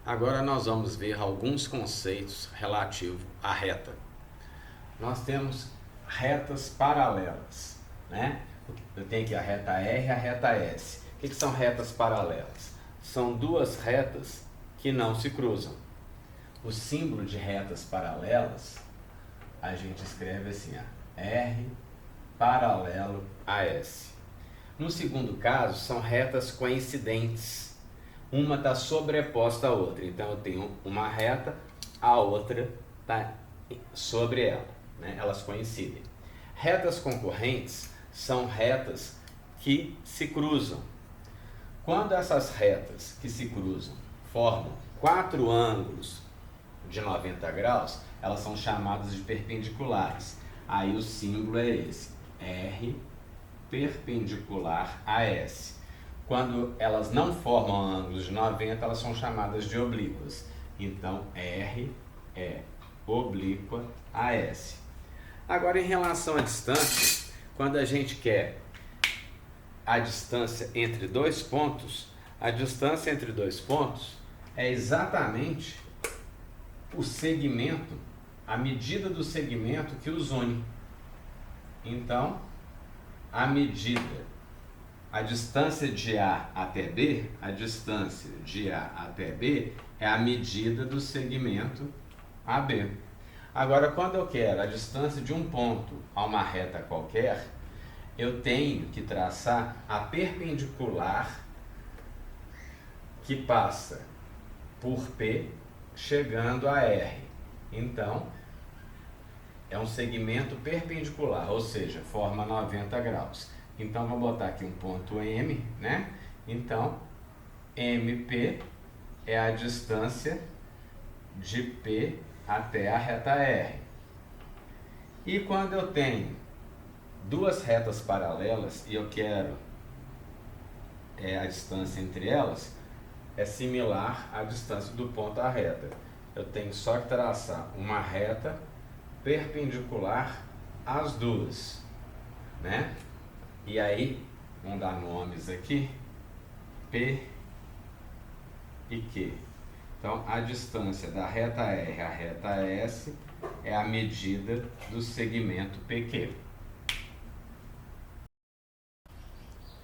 Agora nós vamos ver alguns conceitos relativos à reta. Nós temos retas paralelas, né? Eu tenho aqui a reta R e a reta S. O que são retas paralelas? São duas retas que não se cruzam. O símbolo de retas paralelas, a gente escreve assim, ó, R paralelo a S. No segundo caso, são retas coincidentes. Uma está sobreposta à outra. Então, eu tenho uma reta, a outra está sobre ela, né? Elas coincidem. Retas concorrentes são retas que se cruzam. Quando essas retas que se cruzam formam quatro ângulos de 90 graus, elas são chamadas de perpendiculares. Aí o símbolo é esse, R perpendicular a S. Quando elas não formam ângulos de 90, elas são chamadas de oblíquas. Então, R é oblíqua a S. Agora, em relação à distância, quando a gente quer a distância entre dois pontos, a distância entre dois pontos é exatamente o segmento, a medida do segmento que os une. Então, a medida, a distância de A até B, a distância de A até B é a medida do segmento AB. Agora, quando eu quero a distância de um ponto a uma reta qualquer, eu tenho que traçar a perpendicular que passa por P chegando a R. Então, é um segmento perpendicular, ou seja, forma 90 graus. Então, vou botar aqui um ponto M, né? Então, MP é a distância de P até a reta R. E quando eu tenho duas retas paralelas e eu quero a distância entre elas, é similar à distância do ponto à reta. Eu tenho só que traçar uma reta perpendicular às duas, né? E aí, vamos dar nomes aqui, P e Q. Então, a distância da reta R à reta S é a medida do segmento PQ.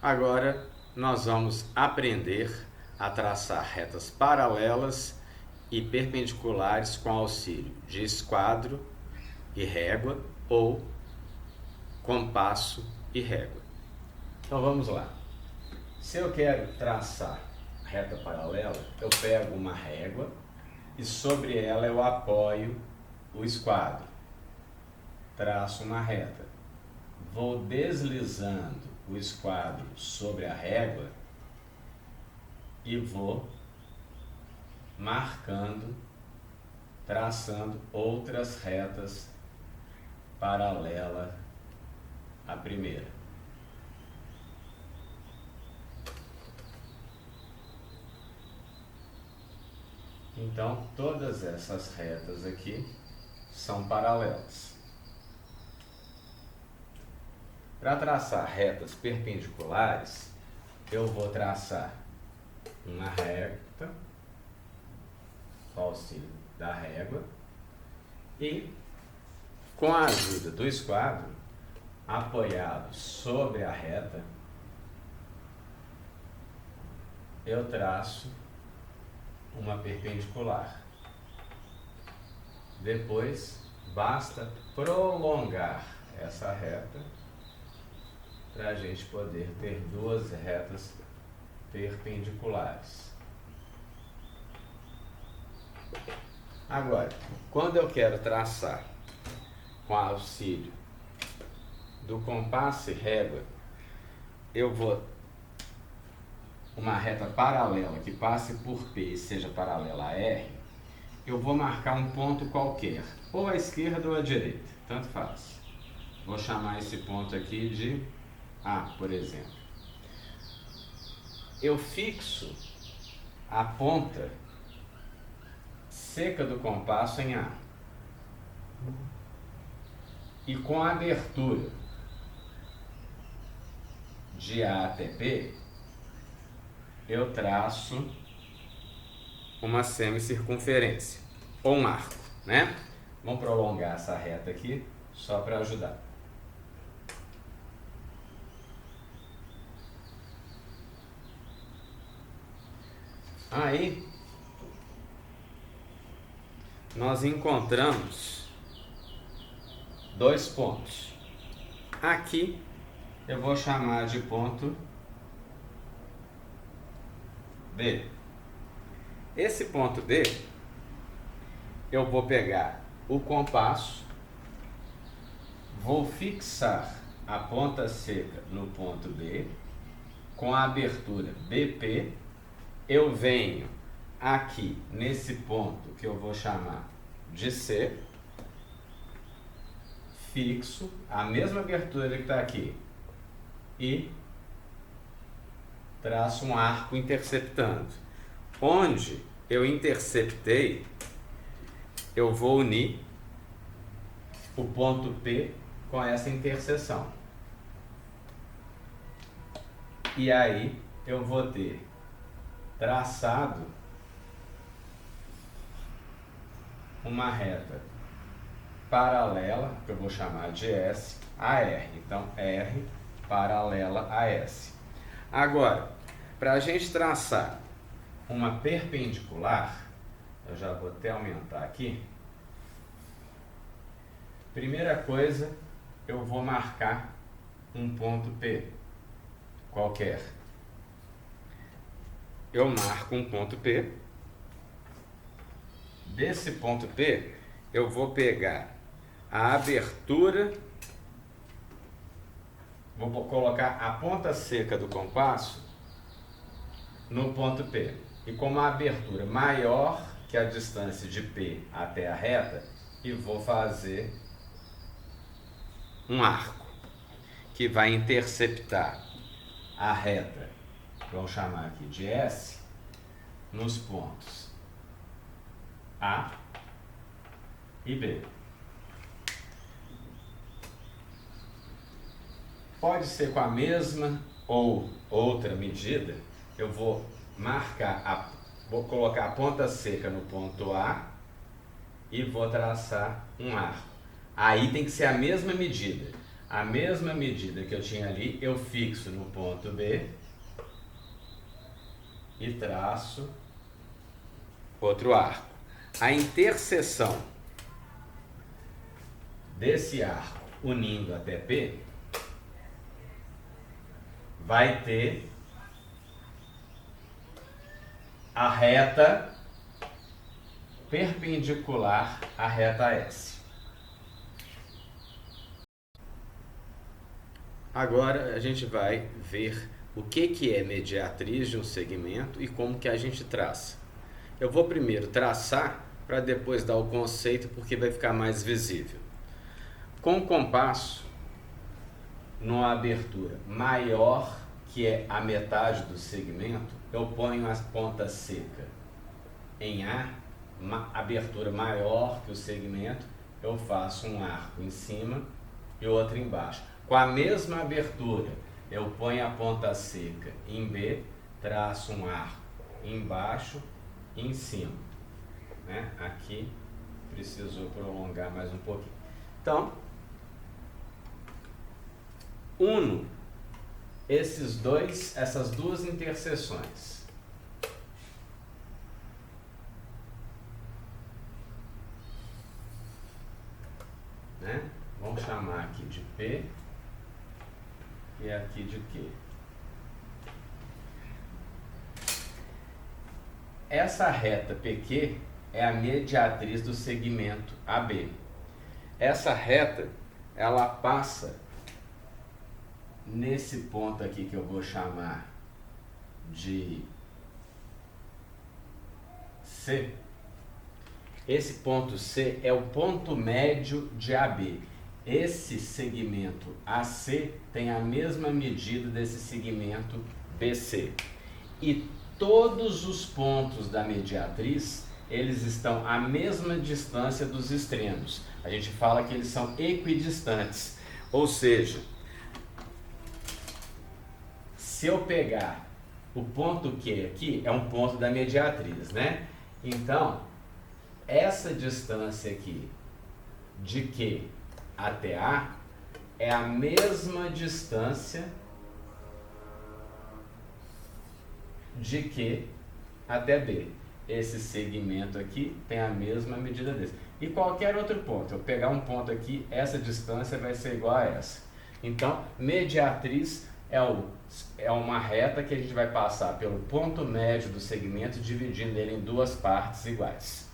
Agora, nós vamos aprender a traçar retas paralelas e perpendiculares com auxílio de esquadro e régua ou compasso e régua. Então vamos lá. Se eu quero traçar reta paralela, eu pego uma régua e sobre ela eu apoio o esquadro. Traço uma reta. Vou deslizando o esquadro sobre a régua e vou marcando, traçando outras retas paralela à primeira. Então, todas essas retas aqui são paralelas. Para traçar retas perpendiculares, eu vou traçar uma reta, com auxílio da régua, e com a ajuda do esquadro, apoiado sobre a reta, eu traço uma perpendicular. Depois, basta prolongar essa reta para a gente poder ter duas retas perpendiculares. Agora, quando eu quero traçar com auxílio do compasso e régua, eu vou uma reta paralela que passe por P e seja paralela a R, eu vou marcar um ponto qualquer, ou à esquerda ou à direita, tanto faz. Vou chamar esse ponto aqui de A, por exemplo. Eu fixo a ponta seca do compasso em A. E com a abertura de A até P, eu traço uma semicircunferência, ou um arco, né? Vamos prolongar essa reta aqui, só para ajudar. Aí, nós encontramos dois pontos. Aqui, eu vou chamar de ponto D. Esse ponto D, eu vou pegar o compasso, vou fixar a ponta seca no ponto B, com a abertura BP, eu venho aqui nesse ponto que eu vou chamar de C, fixo a mesma abertura que está aqui e traço um arco interceptando. Onde eu interceptei, eu vou unir o ponto P com essa interseção. E aí eu vou ter traçado uma reta paralela, que eu vou chamar de S, a R. Então, R paralela a S. Agora, para a gente traçar uma perpendicular, eu já vou até aumentar aqui. Primeira coisa, eu vou marcar um ponto P qualquer. Eu marco um ponto P. Desse ponto P, eu vou pegar a abertura, vou colocar a ponta seca do compasso no ponto P. E com uma abertura maior que a distância de P até a reta, e vou fazer um arco que vai interceptar a reta, vamos chamar aqui de S, nos pontos A e B. Pode ser com a mesma ou outra medida. Eu vou marcar, vou colocar a ponta seca no ponto A e vou traçar um arco. Aí tem que ser a mesma medida. A mesma medida que eu tinha ali, eu fixo no ponto B e traço outro arco. A interseção desse arco unindo até P vai ter a reta perpendicular à reta S. Agora a gente vai ver o que é mediatriz de um segmento e como que a gente traça. Eu vou primeiro traçar para depois dar o conceito, porque vai ficar mais visível. Com o compasso, numa abertura maior que é a metade do segmento, eu ponho a ponta seca em A, uma abertura maior que o segmento, eu faço um arco em cima e outro embaixo. Com a mesma abertura, eu ponho a ponta seca em B, traço um arco embaixo e em cima. Né? Aqui precisou prolongar mais um pouquinho. Então, uno essas duas interseções. Né? Vamos chamar aqui de P e aqui de Q. Essa reta PQ é a mediatriz do segmento AB. Essa reta, ela passa nesse ponto aqui que eu vou chamar de C. Esse ponto C é o ponto médio de AB. Esse segmento AC tem a mesma medida desse segmento BC. E todos os pontos da mediatriz, eles estão à mesma distância dos extremos. A gente fala que eles são equidistantes. Ou seja, se eu pegar o ponto Q aqui, é um ponto da mediatriz, né? Então, essa distância aqui de Q até A é a mesma distância de Q até B. Esse segmento aqui tem a mesma medida desse. E qualquer outro ponto, eu pegar um ponto aqui, essa distância vai ser igual a essa. Então, mediatriz é uma reta que a gente vai passar pelo ponto médio do segmento, dividindo ele em duas partes iguais.